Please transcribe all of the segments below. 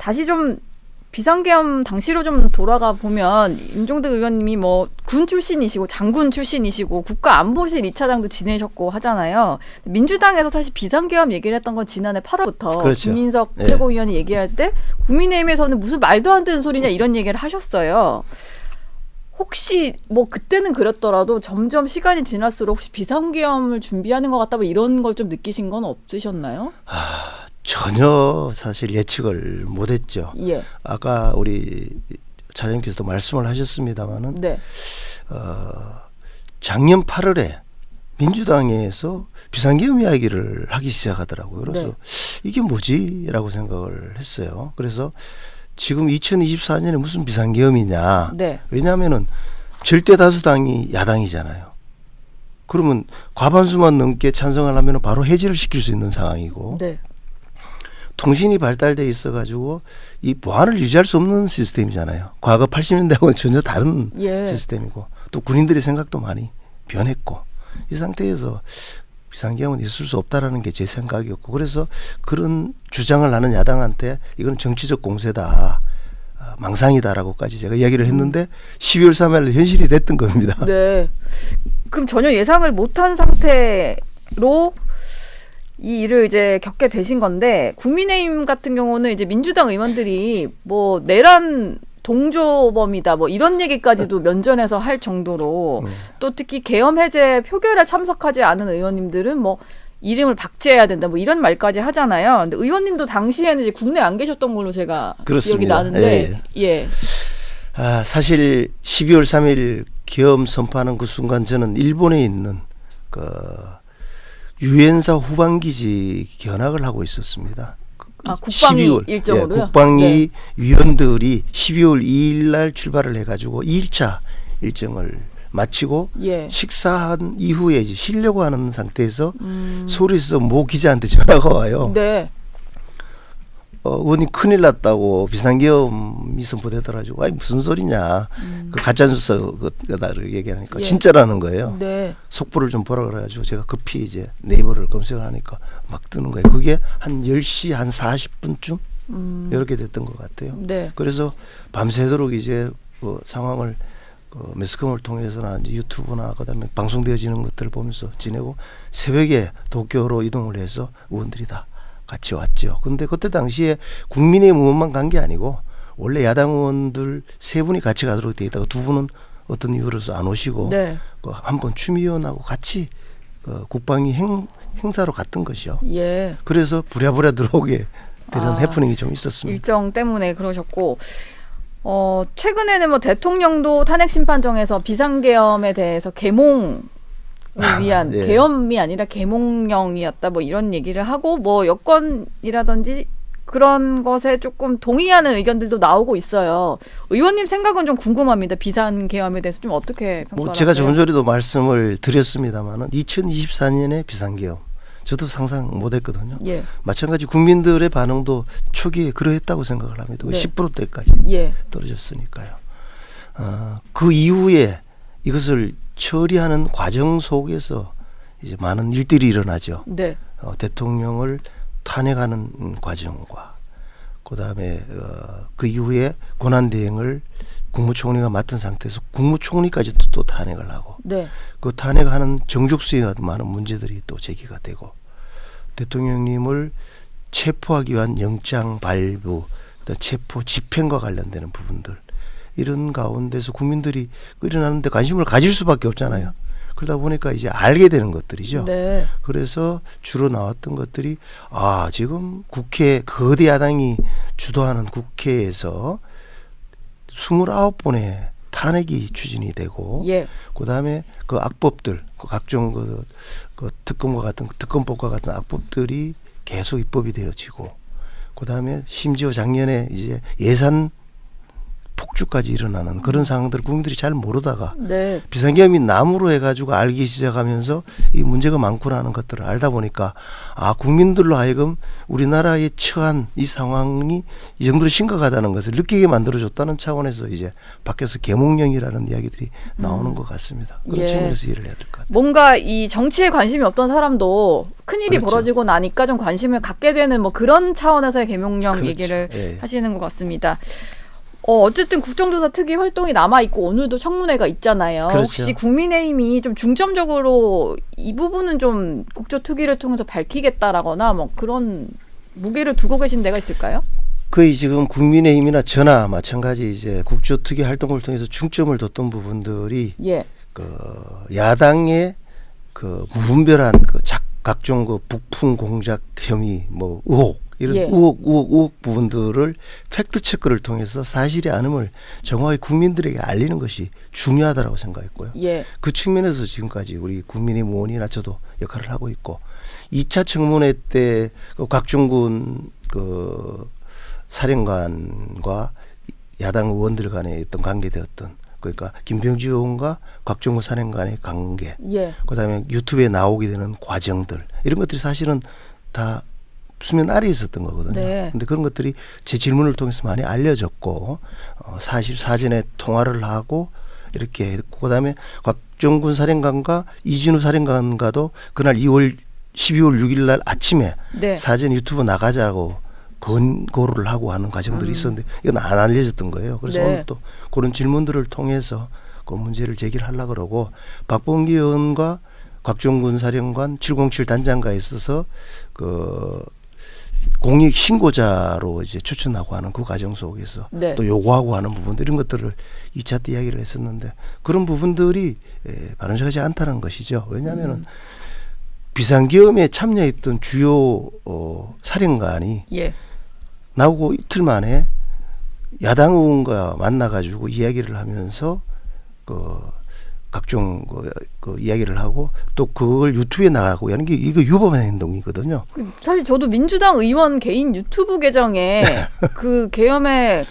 다시 좀 비상계엄 당시로 좀 돌아가 보면 임종득 의원님이 뭐 군 출신이시고 장군 출신이시고 국가안보실 2차장도 지내셨고 하잖아요. 민주당에서 사실 비상계엄 얘기를 했던 건 지난해 8월부터 그렇죠. 김민석 예. 최고위원이 얘기할 때 국민의힘에서는 무슨 말도 안 되는 소리냐 이런 얘기를 하셨어요. 혹시 뭐 그때는 그랬더라도 점점 시간이 지날수록 혹시 비상계엄을 준비하는 것 같다 뭐 이런 걸 좀 느끼신 건 없으셨나요? 전혀 사실 예측을 못했죠. 예. 아까 우리 차장님께서도 말씀을 하셨습니다마는 네. 작년 8월에 민주당에서 비상계엄 이야기를 하기 시작하더라고요. 그래서 네. 이게 뭐지라고 생각을 했어요. 그래서 지금 2024년에 무슨 비상계엄이냐. 네. 왜냐하면은 절대 다수당이 야당이잖아요. 그러면 과반수만 넘게 찬성을 하면 바로 해제를 시킬 수 있는 상황이고 네. 통신이 발달돼 있어가지고 이 보안을 유지할 수 없는 시스템이잖아요. 과거 80년대하고는 전혀 다른 예. 시스템이고 또 군인들의 생각도 많이 변했고 이 상태에서 비상계엄은 있을 수 없다라는 게 제 생각이었고 그래서 그런 주장을 하는 야당한테 이건 정치적 공세다. 망상이다라고까지 제가 이야기를 했는데 12월 3일 현실이 됐던 겁니다. 네. 그럼 전혀 예상을 못한 상태로 이 일을 이제 겪게 되신 건데 국민의힘 같은 경우는 이제 민주당 의원들이 뭐 내란 동조범이다 뭐 이런 얘기까지도 면전에서 할 정도로 또 특히 계엄 해제 표결에 참석하지 않은 의원님들은 뭐 이름을 박제해야 된다 뭐 이런 말까지 하잖아요. 근데 의원님도 당시에는 이제 국내에 안 계셨던 걸로 제가 그렇습니다. 기억이 나는데 예. 사실 12월 3일 계엄 선포하는 그 순간 저는 일본에 있는 그 유엔사 후방기지 견학을 하고 있었습니다. 국방위 12월, 일정으로요? 예, 국방위 위원들이 12월 2일 날 출발을 해가지고 2일차 일정을 마치고 예. 식사한 이후에 이제 쉬려고 하는 상태에서 서울에서 모 기자한테 전화가 와요. 네. 의원님 큰일 났다고 비상계엄이 선포되더라고. 아니 무슨 소리냐. 그 가짜뉴스 그다를 얘기하니까 예. 진짜라는 거예요. 네. 속보를 좀 보라 그래가지고 제가 급히 이제 네이버를 검색을 하니까 막 뜨는 거예요. 그게 한 10시 한 40분쯤 이렇게 됐던 것 같아요. 네. 그래서 밤새도록 이제 그 상황을 매스컴을 통해서나 이제 유튜브나 그다음에 방송되어지는 것들을 보면서 지내고 새벽에 도쿄로 이동을 해서 의원들이 다 같이 왔죠. 근데 그때 당시에 국민의힘 의원만 간 게 아니고 원래 야당 의원들 3분이 같이 가도록 돼 있다가 2분은 어떤 이유로서 안 오시고 네. 한번 추미애원하고 같이 국방위 행사로 갔던 것이요. 예. 그래서 부랴부랴 들어오게 되는 해프닝이 좀 있었습니다. 일정 때문에 그러셨고 최근에는 뭐 대통령도 탄핵심판정에서 비상계엄에 대해서 계몽을 위한 예. 계엄이 아니라 계몽령이었다 뭐 이런 얘기를 하고 뭐 여권이라든지 그런 것에 조금 동의하는 의견들도 나오고 있어요. 의원님 생각은 좀 궁금합니다. 비상계엄에 대해서 좀 어떻게 평가하세요? 제가 조금 전에도 말씀을 드렸습니다마는 2024년에 비상계엄 저도 상상 못했거든요. 예. 마찬가지 국민들의 반응도 초기에 그러했다고 생각을 합니다. 네. 10%대까지 예. 떨어졌으니까요. 그 이후에 이것을 처리하는 과정 속에서 이제 많은 일들이 일어나죠. 네. 대통령을 탄핵하는 과정과 그다음에 그 이후에 권한대행을 국무총리가 맡은 상태에서 국무총리까지 또 탄핵을 하고 네. 그 탄핵하는 정족수에 많은 문제들이 또 제기가 되고 대통령님을 체포하기 위한 영장 발부, 체포 집행과 관련되는 부분들 이런 가운데서 국민들이 일어나는데 관심을 가질 수밖에 없잖아요. 그러다 보니까 이제 알게 되는 것들이죠. 네. 그래서 주로 나왔던 것들이 지금 국회 거대 야당이 주도하는 국회에서 29번의 탄핵이 추진이 되고 예. 그다음에 그 악법들 각종 그 특검과 같은 특검법과 같은 악법들이 계속 입법이 되어지고 그다음에 심지어 작년에 이제 예산 폭주까지 일어나는 그런 상황들을 국민들이 잘 모르다가 네. 비상계엄이 나무로 해가지고 알기 시작하면서 이 문제가 많구나 하는 것들을 알다 보니까 국민들로 하여금 우리나라에 처한 이 상황이 이 정도로 심각하다는 것을 느끼게 만들어줬다는 차원에서 이제 밖에서 계몽령이라는 이야기들이 나오는 것 같습니다. 그런 예. 측면에서 이해를 해야 될 것 같아요. 뭔가 이 정치에 관심이 없던 사람도 큰일이 그렇죠. 벌어지고 나니까 좀 관심을 갖게 되는 뭐 그런 차원에서의 계명령 그렇죠. 얘기를 예. 하시는 것 같습니다. 어쨌든 국정조사 특위 활동이 남아있고 오늘도 청문회가 있잖아요. 그렇죠. 혹시 국민의힘이 좀 중점적으로 이 부분은 좀 국조특위를 통해서 밝히겠다라거나 뭐 그런 무게를 두고 계신 데가 있을까요? 거의 지금 국민의힘이나 저나 마찬가지 이제 국조특위 활동을 통해서 중점을 뒀던 부분들이 예. 그 야당의 그 무분별한 각종 그 북풍 공작 혐의 뭐 의혹 이런 예. 의혹 부분들을 팩트 체크를 통해서 사실의 않음을 정확히 국민들에게 알리는 것이 중요하다고 생각했고요. 예. 그 측면에서 지금까지 우리 국민의힘 의원이나 저도 역할을 하고 있고 2차 청문회 때 곽종군 그 사령관과 야당 의원들 간에 어떤 관계되었던 그러니까 김병지 의원과 곽종군 사령관의 관계, 예. 그다음에 유튜브에 나오게 되는 과정들 이런 것들이 사실은 다 수면 아래에 있었던 거거든요. 네. 근데 그런 것들이 제 질문을 통해서 많이 알려졌고 사실 사전에 통화를 하고 이렇게 했고 그다음에 곽종군 사령관과 이진우 사령관과도 그날 12월 6일 날 아침에 네. 사전 유튜브 나가자고 권고를 하고 하는 과정들이 있었는데 이건 안 알려졌던 거예요. 그래서 네. 오늘 또 그런 질문들을 통해서 그 문제를 제기를 하려고 그러고 박범기 의원과 곽종군 사령관 707 단장과에 있어서 그 공익 신고자로 이제 추천하고 하는 그 과정 속에서 네. 또 요구하고 하는 부분들 이런 것들을 2차 때 이야기를 했었는데 그런 부분들이 바람직하지 않다는 것이죠. 왜냐하면은 비상계엄에 참여했던 주요 사령관이 예. 나오고 이틀 만에 야당 의원과 만나가지고 이야기를 하면서 각종 그 이야기를 하고 또 그걸 유튜브에 나가고 하는 게 이거 유법한 행동이거든요. 사실 저도 민주당 의원 개인 유튜브 계정에 그 계엄에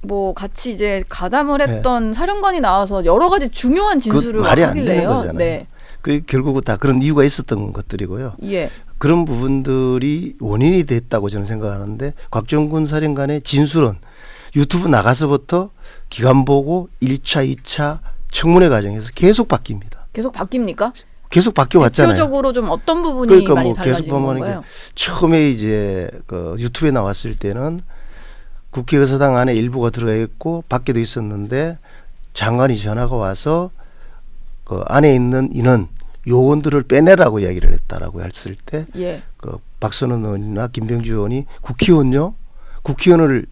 뭐 같이 이제 가담을 했던 사령관이 나와서 여러 가지 중요한 진술을 말이 안 되는 하길래요. 거잖아요. 네. 그 결국은 다 그런 이유가 있었던 것들이고요. 예. 그런 부분들이 원인이 됐다고 저는 생각하는데 곽종군 사령관의 진술은 유튜브 나가서부터 기간 보고 1차, 2차 청문회 과정에서 계속 바뀝니다. 계속 바뀝니까? 계속 바뀌어 왔잖아요. 대표적으로 좀 어떤 부분이 그러니까 많이 뭐 계속 달라진 보면 건가요? 처음에 이제 그 유튜브에 나왔을 때는 국회의사당 안에 일부가 들어가 있고 밖에도 있었는데 장관이 전화가 와서 그 안에 있는 인원 요원들을 빼내라고 이야기를 했다라고 했을 때 예. 그 박선원 의원이나 김병주 의원이 국회의원요? 국회의원을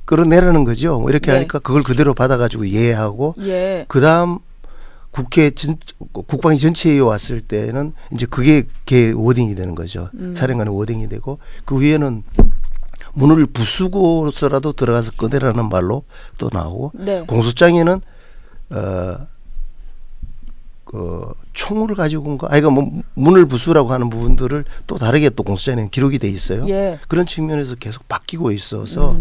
끌어내라는 거죠. 뭐 이렇게 네. 하니까 그걸 그대로 받아가지고 이해하고 예. 그다음 국방위 전체에 왔을 때는 이제 그게 걔 워딩이 되는 거죠. 사령관의 워딩이 되고 그 위에는 문을 부수고서라도 들어가서 꺼내라는 말로 또 나오고 네. 공소장에는 그 총을 가지고 온 거, 아이가 뭐 문을 부수라고 하는 부분들을 또 다르게 또 공소장에는 기록이 돼 있어요. 예. 그런 측면에서 계속 바뀌고 있어서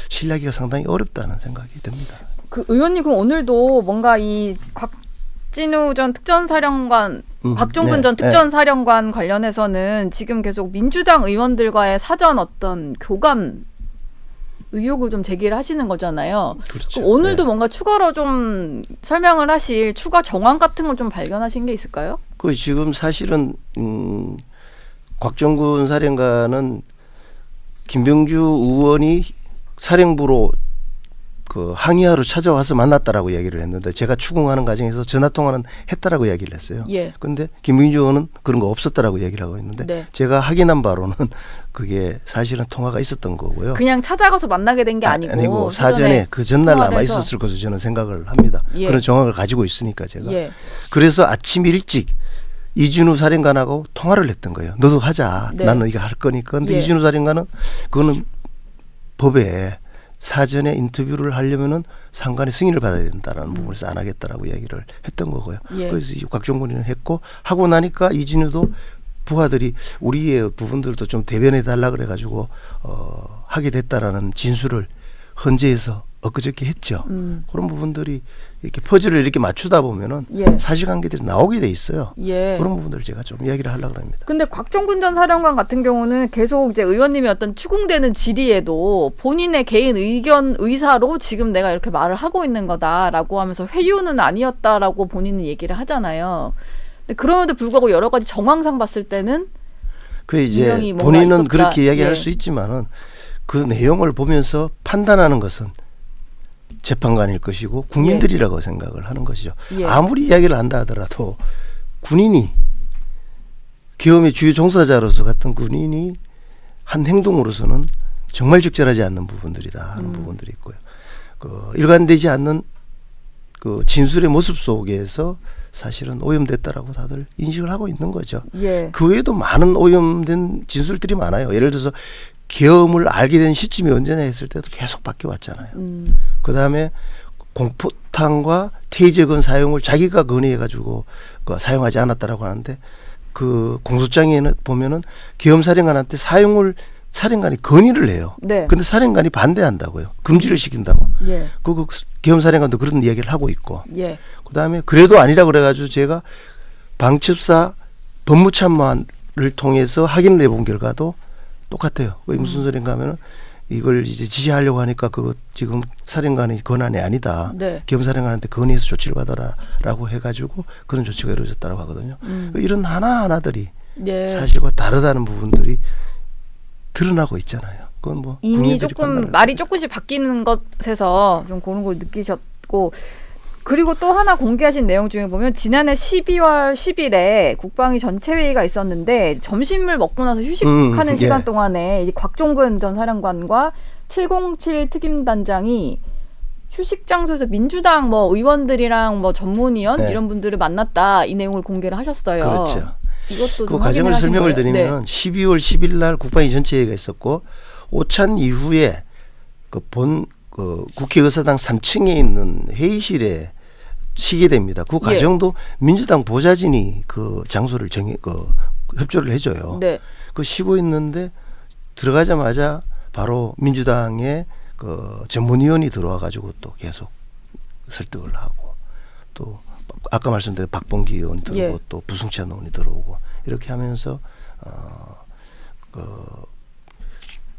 신뢰하기가 상당히 어렵다는 생각이 듭니다. 그 의원님 그럼 오늘도 뭔가 이 곽진우 전 특전사령관, 곽종근 네, 전 특전사령관 관련해서는 지금 계속 민주당 의원들과의 사전 어떤 교감 의혹을 좀 제기를 하시는 거잖아요. 그렇죠. 그럼 오늘도 네. 뭔가 추가로 좀 설명을 하실 추가 정황 같은 걸 좀 발견하신 게 있을까요? 그 지금 사실은 곽정군 사령관은 김병주 의원이 사령부로 그 항의하러 찾아와서 만났다라고 이야기를 했는데 제가 추궁하는 과정에서 전화 통화는 했다라고 이야기를 했어요. 예. 근데 김병주 의원은 그런 거 없었다라고 이야기를 하고 있는데 네. 제가 확인한 바로는 그게 사실은 통화가 있었던 거고요. 그냥 찾아가서 만나게 된 게 아니고 사전에 그 전날 통화를 남아 해서. 있었을 것으로 저는 생각을 합니다. 예. 그런 정황을 가지고 있으니까 제가. 예. 그래서 아침 일찍 이진우 사령관하고 통화를 했던 거예요. 너도 하자. 네. 나는 이거 할 거니까. 근데 예. 이진우 사령관은 그거는 법에 사전에 인터뷰를 하려면은 상관의 승인을 받아야 된다라는 부분에서 안 하겠다라고 이야기를 했던 거고요. 예. 그래서 이제 곽종군이는 했고 하고 나니까 이진우도 부하들이 우리의 부분들도 좀 대변해 달라 그래가지고 하게 됐다라는 진술을 헌재에서 엊그저께 했죠. 그런 부분들이 이렇게 퍼즐을 이렇게 맞추다 보면은 예. 사실관계들이 나오게 돼 있어요. 예. 그런 부분들을 제가 좀 이야기를 하려고 합니다. 근데 곽종근 전 사령관 같은 경우는 계속 이제 의원님의 어떤 추궁되는 질의에도 본인의 개인 의사로 지금 내가 이렇게 말을 하고 있는 거다라고 하면서 회유는 아니었다라고 본인은 얘기를 하잖아요. 근데 그럼에도 불구하고 여러 가지 정황상 봤을 때는 그 이제 분명히 뭔가 본인은 있었다. 그렇게 이야기할 예. 수 있지만은 그 내용을 보면서 판단하는 것은 재판관일 것이고 국민들이라고 생각을 하는 것이죠. 예. 아무리 이야기를 한다 하더라도 군인이 계엄의 주요 종사자로서 같은 군인이 한 행동으로서는 정말 적절하지 않는 부분들이다 하는 부분들이 있고요. 그 일관되지 않는 그 진술의 모습 속에서 사실은 오염됐다라고 다들 인식을 하고 있는 거죠. 예. 그 외에도 많은 오염된 진술들이 많아요. 예를 들어서 계엄을 알게 된 시점이 언제냐 했을 때도 계속 바뀌어왔잖아요. 그다음에 공포탄과 테이저건 사용을 자기가 건의해가지고 사용하지 않았다라고 하는데 그 공소장에는 보면은 계엄사령관한테 사용을 사령관이 건의를 해요. 네. 근데 사령관이 반대한다고요. 금지를 시킨다고. 예. 그 계엄사령관도 그런 이야기를 하고 있고. 예. 그다음에 그래도 아니라 그래가지고 제가 방첩사 법무참모를 통해서 확인을 해본 결과도 똑같아요. 그게 무슨 소린가 하면은 이걸 이제 지시하려고 하니까 그 지금 사령관의 권한이 아니다. 네. 계엄사령관한테 건의해서 조치를 받아라라고 해가지고 그런 조치가 이루어졌다고 하거든요. 이런 하나하나들이 예. 사실과 다르다는 부분들이 드러나고 있잖아요. 그건 뭐 이미 국민들이 조금 판단할 말이 조금씩 바뀌는 것에서 좀 그런 걸 느끼셨고, 그리고 또 하나 공개하신 내용 중에 보면 지난해 12월 10일에 국방위 전체 회의가 있었는데 점심을 먹고 나서 휴식하는 시간 예. 동안에 이제 곽종근 전 사령관과 707 특임단장이 휴식 장소에서 민주당 뭐 의원들이랑 뭐 전문위원 네. 이런 분들을 만났다, 이 내용을 공개를 하셨어요. 그렇죠. 이것도 그 좀 과정을 확인을 하신 설명을 거예요? 드리면 12월 10일 날 국방위 전체 회의가 있었고 오찬 이후에 그 국회의사당 3층에 있는 회의실에 쉬게 됩니다. 그 과정도 민주당 보좌진이 그 장소를 협조를 해줘요. 네. 그 쉬고 있는데 들어가자마자 바로 민주당의 그 전문위원이 들어와 가지고 또 계속 설득을 하고 또 아까 말씀드린 박봉기 의원이 들어오고 또 부승찬 의원이 들어오고 이렇게 하면서 그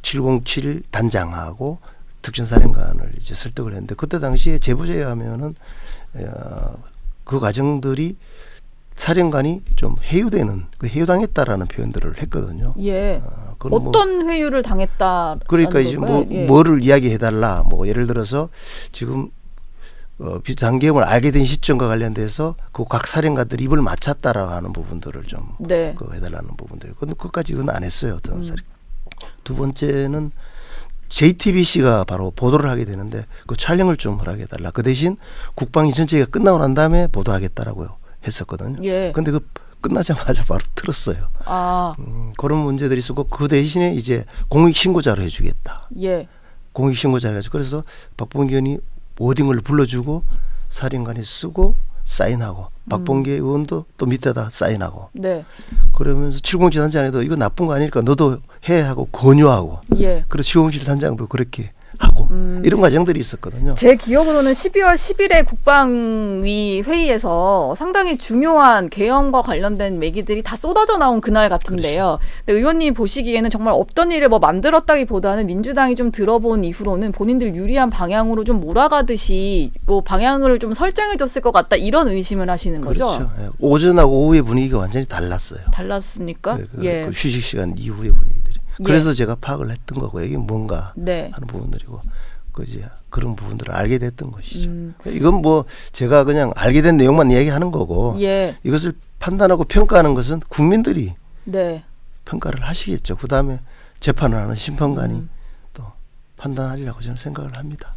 707 단장하고 특전사령관을 이제 설득을 했는데 그때 당시에 제보자에 하면은 그 과정들이 사령관이 좀 회유되는 회유당했다라는 표현들을 했거든요. 예. 그건 어떤 회유를 당했다? 그러니까 이제 뭐를 이야기해달라. 뭐 예를 들어서 지금 비상계엄을 알게 된 시점과 관련돼서 그 각 사령관들이 입을 맞췄다라고 하는 부분들을 좀 해달라는 부분들. 근데 그것까지는 안 했어요. 어떤 두 번째는 JTBC가 바로 보도를 하게 되는데 그 촬영을 좀 허락해달라. 그 대신 국방위 전체가 끝나고 난 다음에 보도하겠다라고 했었거든요. 근데 그 끝나자마자 바로 틀었어요. 그런 문제들이 있었고 그 대신에 이제 공익신고자로 해주겠다. 공익신고자로 해가지고 그래서 박봉기 의원이 워딩을 불러주고 사령관이 쓰고 사인하고 박봉기 의원도 또 밑에다 사인하고 그러면서 707 단장에도 이거 나쁜 거 아니니까 너도 해 하고 권유하고 그래서 707 단장도 그렇게 하고 이런 과정들이 있었거든요. 제 기억으로는 12월 10일에 국방위 회의에서 상당히 중요한 계엄과 관련된 얘기들이 다 쏟아져 나온 그날 같은데요. 근데 의원님이 보시기에는 정말 없던 일을 뭐 만들었다기보다는 민주당이 좀 들어본 이후로는 본인들 유리한 방향으로 좀 몰아가듯이 뭐 방향을 좀 설정해 줬을 것 같다, 이런 의심을 하시는 거죠? 그렇죠. 오전하고 오후의 분위기가 완전히 달랐어요. 달랐습니까? 그 휴식 시간 이후의 분위기들이. 그래서 제가 파악을 했던 거고 이게 뭔가 하는 부분들이고 이제 그런 부분들을 알게 됐던 것이죠. 이건 뭐 제가 그냥 알게 된 내용만 이야기하는 거고 이것을 판단하고 평가하는 것은 국민들이 평가를 하시겠죠. 그다음에 재판을 하는 심판관이 또 판단하리라고 저는 생각을 합니다.